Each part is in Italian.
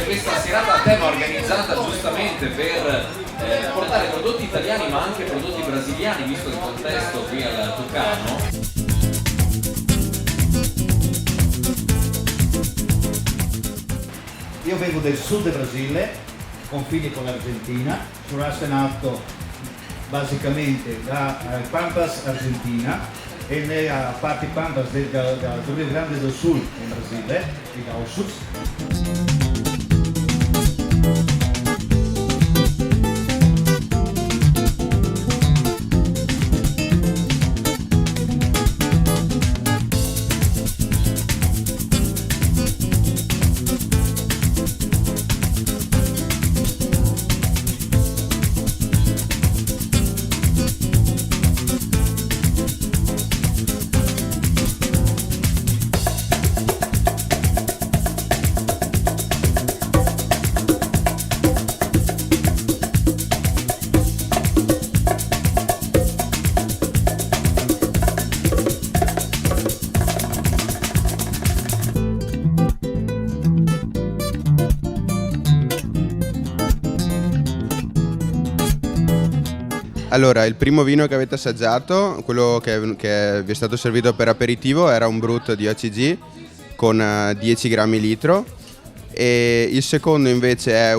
Questa serata a tema organizzata giustamente per portare prodotti italiani ma anche prodotti brasiliani, visto il contesto qui al Tucano. Io vengo del sud del Brasile, confini con l'Argentina, sono nato basicamente da Pampas, Argentina, e nella parte Pampas del Rio Grande do Sul in Brasile, di Gaussus. Allora, il primo vino che avete assaggiato, quello che vi è stato servito per aperitivo, era un Brut di OCG con 10 grammi litro, e il secondo invece è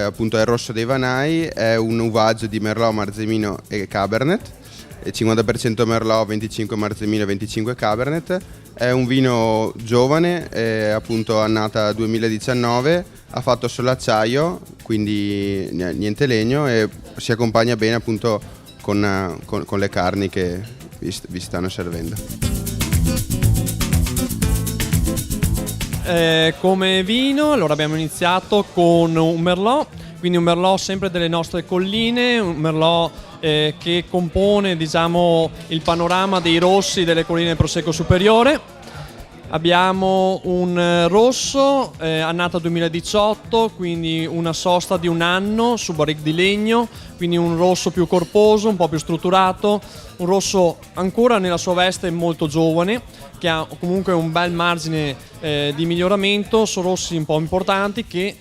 appunto è il Rosso dei Vanai, è un uvaggio di Merlot, Marzemino e Cabernet, 50% Merlot, 25 Marzemino e 25 Cabernet. È un vino giovane, appunto annata 2019, ha fatto solo acciaio, quindi niente legno, e si accompagna bene appunto con le carni che vi stanno servendo. Come vino, allora abbiamo iniziato con un Merlot, quindi un Merlot sempre delle nostre colline, un Merlot che compone, diciamo, il panorama dei rossi delle colline del Prosecco Superiore. Abbiamo un rosso annata 2018, quindi una sosta di un anno su barrique di legno, quindi un rosso più corposo, un po' più strutturato, un rosso ancora nella sua veste molto giovane, che ha comunque un bel margine di miglioramento. Sono rossi un po' importanti che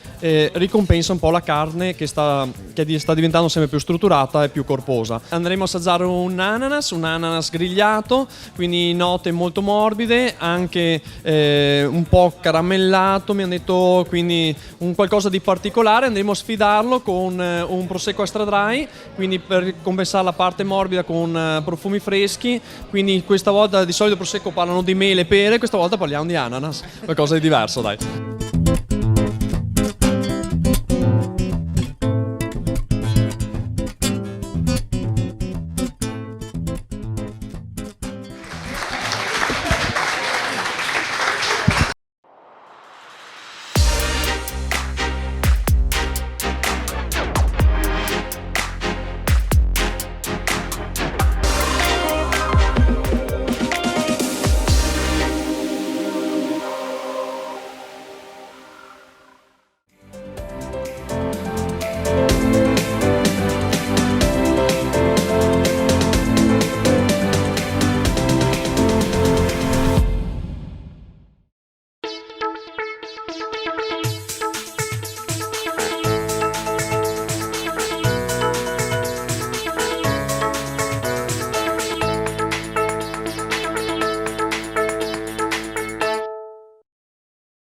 ricompensa un po' la carne che sta diventando sempre più strutturata e più corposa. Andremo a assaggiare un ananas grigliato, quindi note molto morbide, anche un po' caramellato, mi hanno detto, quindi un qualcosa di particolare. Andremo a sfidarlo con un prosecco extra dry, quindi per compensare la parte morbida con profumi freschi. Quindi questa volta, di solito prosecco parlano di mele e pere, questa volta parliamo di ananas, qualcosa di diverso, dai.